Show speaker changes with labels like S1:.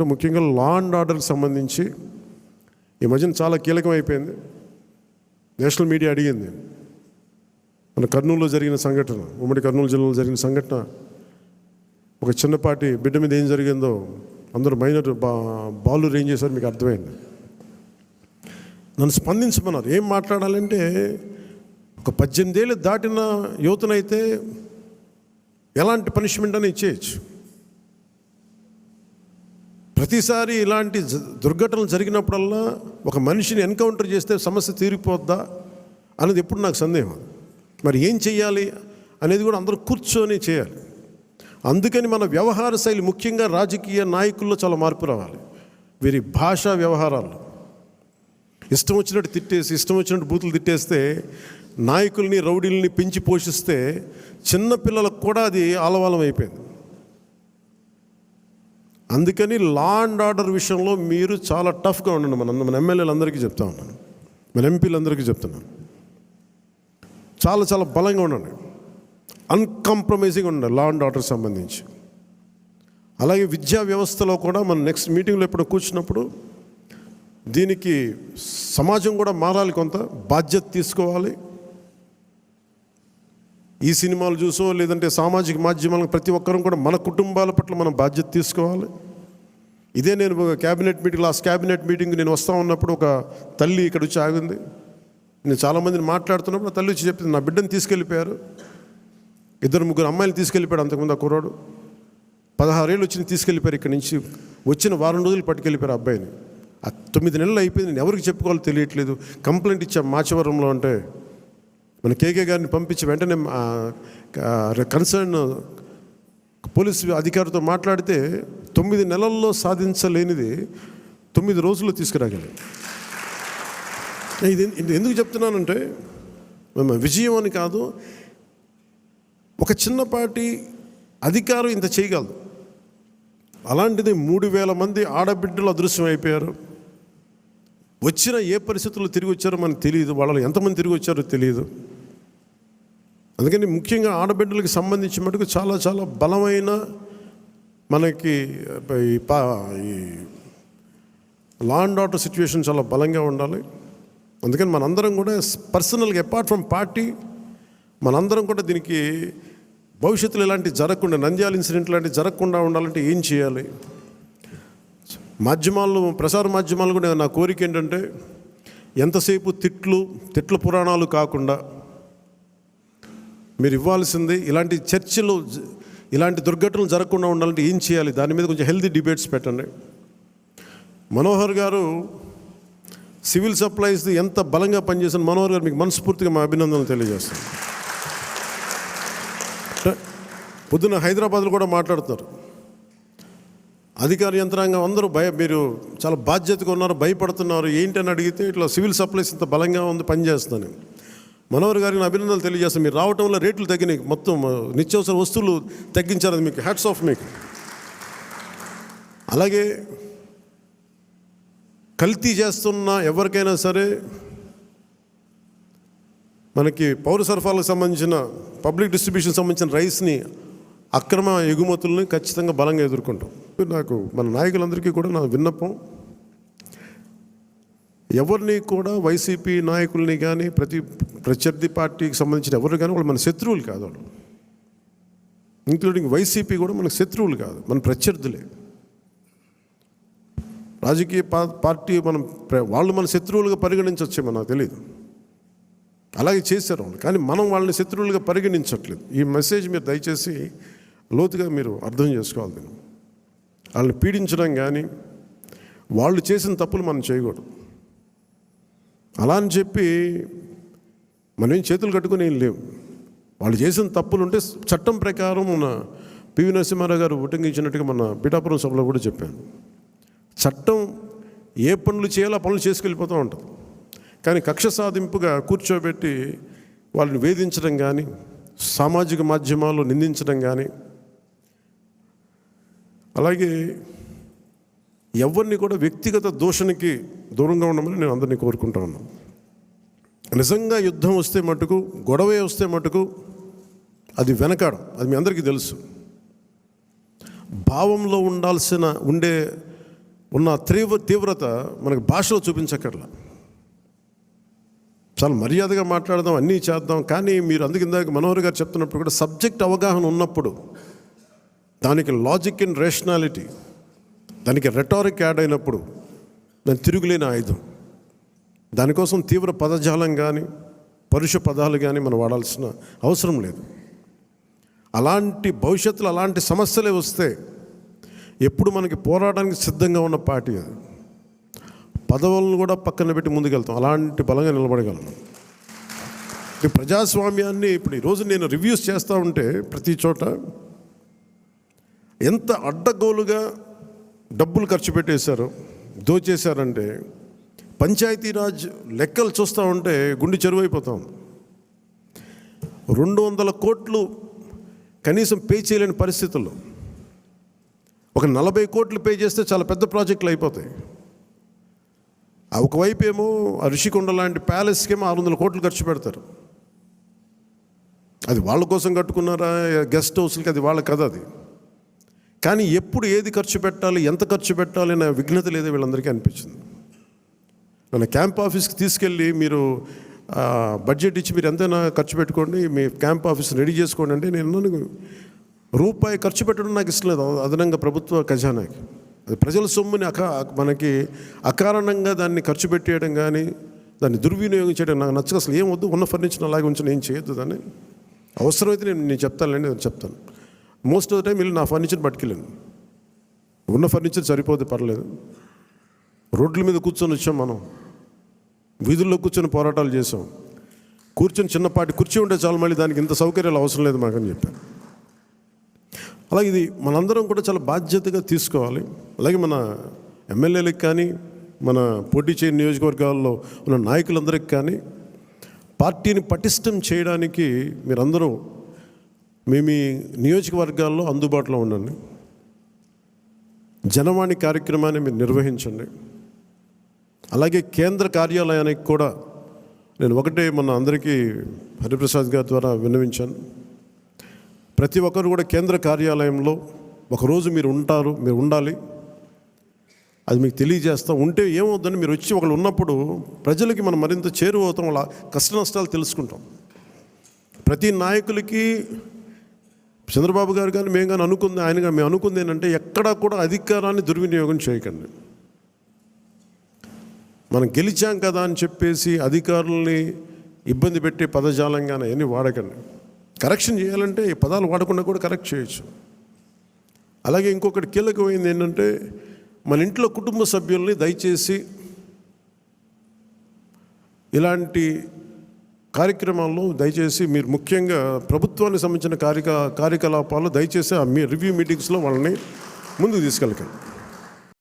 S1: మాట్లాడుకుంటే ముఖ్యంగా law and ఆర్డర్కి సంబంధించి ఈ మధ్యన చాలా కీలకం అయిపోయింది. నేషనల్ మీడియా అడిగింది, మన కర్నూలులో జరిగిన సంఘటన, ఉమ్మడి కర్నూలు జిల్లాలో జరిగిన సంఘటన, ఒక చిన్నపాటి బిడ్డ మీద ఏం జరిగిందో అందరూ మైనర్ బాలు ఏం చేశారు మీకు అర్థమైంది. నన్ను స్పందించమన్నారు. ఏం మాట్లాడాలంటే, ఒక 18 ఏళ్ళు దాటిన యువతనైతే ఎలాంటి పనిష్మెంట్ అని ఇచ్చేయచ్చు. ప్రతిసారి ఇలాంటి దుర్ఘటనలు జరిగినప్పుడల్లా ఒక మనిషిని ఎన్కౌంటర్ చేస్తే సమస్య తీరిపోద్దా అనేది ఎప్పుడు నాకు సందేహం. మరి ఏం చెయ్యాలి అనేది కూడా అందరూ కూర్చొని చేయాలి. అందుకని మన వ్యవహార శైలి, ముఖ్యంగా రాజకీయ నాయకుల్లో చాలా మార్పు రావాలి. వీరి భాషా వ్యవహారాలు ఇష్టం వచ్చినట్టు తిట్టేసి, ఇష్టం వచ్చినట్టు బూతులు తిట్టేస్తే, నాయకుల్ని రౌడీల్ని పెంచి పోషిస్తే చిన్నపిల్లలకు కూడా అది ఆలవాలం అయిపోయింది. అందుకని లా అండ్ ఆర్డర్ విషయంలో మీరు చాలా టఫ్గా ఉండండి. మన ఎమ్మెల్యేలందరికీ చెప్తా ఉన్నాను, మన ఎంపీలందరికీ చెప్తున్నాను, చాలా చాలా బలంగా ఉండండి, అన్కాంప్రమైజింగ్ ఉండండి లా అండ్ ఆర్డర్ సంబంధించి. అలాగే విద్యా వ్యవస్థలో కూడా మనం నెక్స్ట్ మీటింగ్లో ఎప్పుడు కూర్చున్నప్పుడు దీనికి సమాజం కూడా మారాలి, కొంత బాధ్యత తీసుకోవాలి. ఈ సినిమాలు చూసో లేదంటే సామాజిక మాధ్యమాలకు ప్రతి ఒక్కరం కూడా మన కుటుంబాల పట్ల మనం బాధ్యత తీసుకోవాలి. ఇదే నేను cabinet meeting, last cabinet meeting నేను వస్తూ ఉన్నప్పుడు ఒక తల్లి ఇక్కడ వచ్చి ఆగింది. నేను చాలామందిని మాట్లాడుతున్నప్పుడు ఆ తల్లి వచ్చి చెప్పింది, నా బిడ్డను తీసుకెళ్ళిపోయారు, 2-3 అమ్మాయిలు తీసుకెళ్ళిపోయాడు. అంతకుముందు ఆ కుర్రాడు 16 ఏళ్ళు వచ్చి తీసుకెళ్ళిపోయారు. ఇక్కడి నుంచి వచ్చిన వారం రోజులు పట్టుకెళ్ళిపోయారు అబ్బాయిని. ఆ 9 నెలలు అయిపోయింది. నేను ఎవరికి చెప్పుకోవాలో తెలియట్లేదు. కంప్లైంట్ ఇచ్చాం మాచవరంలో. అంటే మన కేకే గారిని పంపించి వెంటనే కన్సర్న్ పోలీసు అధికారితో మాట్లాడితే 9 నెలల్లో సాధించలేనిది 9 రోజుల్లో తీసుకురాగలిగాం. ఇది ఎందుకు చెప్తున్నానంటే, విజయం అని కాదు, ఒక చిన్నపాటి అధికారం ఇంత చేయగలదు. అలాంటిది 3000 మంది ఆడబిడ్డలు అదృశ్యం అయిపోయారు. వచ్చిన ఏ పరిస్థితుల్లో తిరిగి వచ్చారో మనకు తెలియదు, వాళ్ళలో ఎంతమంది తిరిగి వచ్చారో తెలియదు. అందుకని ముఖ్యంగా ఆడబిడ్డలకు సంబంధించి మటుకు చాలా చాలా బలమైన మనకి ఈ లా అండ్ ఆర్డర్ సిచ్యువేషన్ చాలా బలంగా ఉండాలి. అందుకని మనందరం కూడా పర్సనల్గా, అపార్ట్ ఫ్రమ్ పార్టీ, మనందరం కూడా దీనికి భవిష్యత్తులో ఇలాంటివి జరగకుండా, నంద్యాల ఇన్సిడెంట్ లాంటివి జరగకుండా ఉండాలంటే ఏం చేయాలి? మాధ్యమాలు, ప్రసార మాధ్యమాలు కూడా నా కోరిక ఏంటంటే, ఎంతసేపు తిట్ల పురాణాలు కాకుండా మీరు ఇవ్వాల్సింది ఇలాంటి చర్చలు, ఇలాంటి దుర్ఘటనలు జరగకుండా ఉండాలంటే ఏం చేయాలి, దాని మీద కొంచెం హెల్తీ డిబేట్స్ పెట్టండి. మనోహర్ గారు సివిల్ సప్లైస్ ఎంత బలంగా పనిచేసిన మనోహర్ గారు, మీకు మనస్ఫూర్తిగా మా అభినందనలు తెలియజేస్తాను. పొద్దున్న హైదరాబాద్లో కూడా మాట్లాడుతున్నారు, అధికార యంత్రాంగం అందరూ మీరు చాలా బాధ్యతగా ఉన్నారు, భయపడుతున్నారు ఏంటని అడిగితే, ఇట్లా సివిల్ సప్లైస్ ఇంత బలంగా ఉంది, పనిచేస్తాను. మనోహర్ గారికి అభినందనలు తెలియజేస్తాను. మీరు రావటం వల్ల రేట్లు తగ్గినాయి, మొత్తం నిత్యావసర వస్తువులు తగ్గించారు, అది మీకు హ్యాట్స్ ఆఫ్ మీకు. అలాగే కల్తీ చేస్తున్న ఎవరికైనా సరే, మనకి పౌర సరఫరాలకు సంబంధించిన, పబ్లిక్ డిస్ట్రిబ్యూషన్ సంబంధించిన రైస్ని, అక్రమ ఎగుమతుల్ని ఖచ్చితంగా బలంగా ఎదుర్కొంటాం. నాకు మన నాయకులందరికీ కూడా నా విన్నపం, ఎవరిని కూడా వైసీపీ నాయకుల్ని కానీ ప్రత్యర్థి పార్టీకి సంబంధించిన ఎవరు కానీ వాళ్ళు మన శత్రువులు కాదు. వాళ్ళు ఇంక్లూడింగ్ వైసీపీ కూడా మనకు శత్రువులు కాదు, మన ప్రత్యర్థులే. రాజకీయ పార్టీ వాళ్ళు మన శత్రువులుగా పరిగణించవచ్చేమో నాకు తెలియదు, అలాగే చేశారు వాళ్ళు, కానీ మనం వాళ్ళని శత్రువులుగా పరిగణించట్లేదు. ఈ మెసేజ్ మీరు దయచేసి లోతుగా మీరు అర్థం చేసుకోవాలి. వాళ్ళని పీడించడం కానీ, వాళ్ళు చేసిన తప్పులు మనం చేయకూడదు. అలా అని చెప్పి మనం ఏం చేతులు కట్టుకుని ఏం లేవు. వాళ్ళు చేసిన తప్పులు ఉంటే చట్టం ప్రకారం మన పివి నరసింహారావు గారు ఉటంకించినట్టుగా మన పిఠాపురం సభలో కూడా చెప్పాను, చట్టం ఏ పనులు చేయాలో ఆ పనులు చేసుకెళ్ళిపోతూ ఉంటుంది. కానీ కక్ష సాధింపుగా కూర్చోబెట్టి వాళ్ళని వేధించడం కానీ, సామాజిక మాధ్యమాల్లో నిందించడం కానీ, అలాగే ఎవరిని కూడా వ్యక్తిగత దూషణకి దూరంగా ఉండమని నేను అందరినీ కోరుకుంటా ఉన్నాను. నిజంగా యుద్ధం వస్తే మటుకు, గొడవే వస్తే మటుకు అది వెనకాడం, అది మీ అందరికీ తెలుసు. భావంలో ఉండే ఉన్న తీవ్రత మనకు భాషలో చూపించక్కర్లా. చాలా మర్యాదగా మాట్లాడదాం, అన్నీ చేద్దాం. కానీ మీరు అందుకు ఇందాక మనోహర్ గారు చెప్తున్నప్పుడు కూడా సబ్జెక్ట్ అవగాహన ఉన్నప్పుడు, దానికి లాజిక్ అండ్ రేషనాలిటీ, దానికి రెటారిక్ యాడ్ అయినప్పుడు దాని తిరుగులేని ఆయుధం. దానికోసం తీవ్ర పదజాలం కానీ పరుష పదాలు కానీ మనం వాడాల్సిన అవసరం లేదు. అలాంటి భవిష్యత్తులో అలాంటి సమస్యలే వస్తే ఎప్పుడు మనకి పోరాటానికి సిద్ధంగా ఉన్న పార్టీ అది. పదవులను కూడా పక్కన పెట్టి ముందుకెళ్తాం, అలాంటి బలంగా నిలబడగలం. ఈ ప్రజాస్వామ్యాన్ని ఇప్పుడు ఈరోజు నేను రివ్యూస్ చేస్తూ ఉంటే ప్రతి చోట ఎంత అడ్డగోలుగా డబ్బులు ఖర్చు పెట్టేశారు, దోచేశారంటే పంచాయతీరాజ్ లెక్కలు చూస్తూ ఉంటే గుండె చెరువైపోతాం. 200 కోట్లు కనీసం పే చేయలేని పరిస్థితుల్లో ఒక 40 కోట్లు పే చేస్తే చాలా పెద్ద ప్రాజెక్టులు అయిపోతాయి. ఒకవైపు ఏమో ఋషికొండ లాంటి ప్యాలెస్కేమో 600 కోట్లు ఖర్చు పెడతారు. అది వాళ్ళ కోసం కట్టుకున్నారా, గెస్ట్ హౌస్లకి, అది వాళ్ళ కథ అది. కానీ ఎప్పుడు ఏది ఖర్చు పెట్టాలి, ఎంత ఖర్చు పెట్టాలి అనే విఘ్నత లేదో వీళ్ళందరికీ అనిపించింది. మన క్యాంప్ ఆఫీస్కి తీసుకెళ్ళి మీరు బడ్జెట్ ఇచ్చి మీరు ఎంతైనా ఖర్చు పెట్టుకోండి, మీ క్యాంప్ ఆఫీస్ రెడీ చేసుకోండి అంటే నేను రూపాయి ఖర్చు పెట్టడం నాకు ఇష్టం లేదు అదనంగా ప్రభుత్వ ఖజానాకి. అది ప్రజల సొమ్ముని మనకి అకారణంగా దాన్ని ఖర్చు పెట్టేయడం కానీ దాన్ని దుర్వినియోగం చేయడం నాకు నచ్చక. అసలు ఏం వద్దు, ఉన్న ఫర్నిచర్ అలాగే ఉంచి ఏం చేయొద్దు. దాన్ని అవసరమైతే నేను చెప్తానులేండి, నేను చెప్తాను. మోస్ట్ ఆఫ్ ద టైం వెళ్ళి నా ఫర్నిచర్ పట్టుకెళ్ళాను. ఉన్న ఫర్నిచర్ సరిపోతే పర్లేదు. రోడ్ల మీద కూర్చొని వచ్చాం, మనం వీధుల్లో కూర్చొని పోరాటాలు చేసాం. కూర్చొని చిన్నపాటి కుర్చీ ఉంటే చాలు, మళ్ళీ దానికి ఇంత సౌకర్యాలు అవసరం లేదు మాకని చెప్పాను. అలాగే ఇది మనందరం కూడా చాలా బాధ్యతగా తీసుకోవాలి. అలాగే మన ఎమ్మెల్యేలకు కానీ మన పోటీ చేయని నియోజకవర్గాల్లో ఉన్న నాయకులందరికీ కానీ పార్టీని పటిష్టం చేయడానికి మీరందరూ మీ నియోజకవర్గాల్లో అందుబాటులో ఉండండి. జనవాణి కార్యక్రమాన్ని మీరు నిర్వహించండి. అలాగే కేంద్ర కార్యాలయానికి కూడా నేను ఒకటే మొన్న అందరికీ హరిప్రసాద్ గారి ద్వారా విన్నవించాను. ప్రతి ఒక్కరు కూడా కేంద్ర కార్యాలయంలో ఒకరోజు మీరు ఉండాలి. అది మీకు తెలియజేస్తాం. ఉంటే ఏమవుతుందని మీరు వచ్చి ఒకళ్ళు ఉన్నప్పుడు ప్రజలకి మనం మరింత చేరువవుతాం, వాళ్ళ కష్ట నష్టాలు తెలుసుకుంటాం. ప్రతి నాయకులకి చంద్రబాబు గారు కానీ మేము కానీ మేము అనుకుంది ఏంటంటే ఎక్కడా కూడా అధికారాన్ని దుర్వినియోగం చేయకండి. మనం గెలిచాం కదా అని చెప్పేసి అధికారుల్ని ఇబ్బంది పెట్టే పదజాలంగానే అవన్నీ వాడకండి. కరెక్షన్ చేయాలంటే ఈ పదాలు వాడకుండా కూడా కరెక్ట్ చేయొచ్చు. అలాగే ఇంకొకటి కీలకమైంది ఏంటంటే మన ఇంట్లో కుటుంబ సభ్యుల్ని దయచేసి ఇలాంటి కార్యక్రమాల్లో దయచేసి మీరు ముఖ్యంగా ప్రభుత్వానికి సంబంధించిన కార్యకలాపాలు దయచేసి మీ రివ్యూ మీటింగ్స్లో వాళ్ళని ముందుకు తీసుకెళ్ళకండి.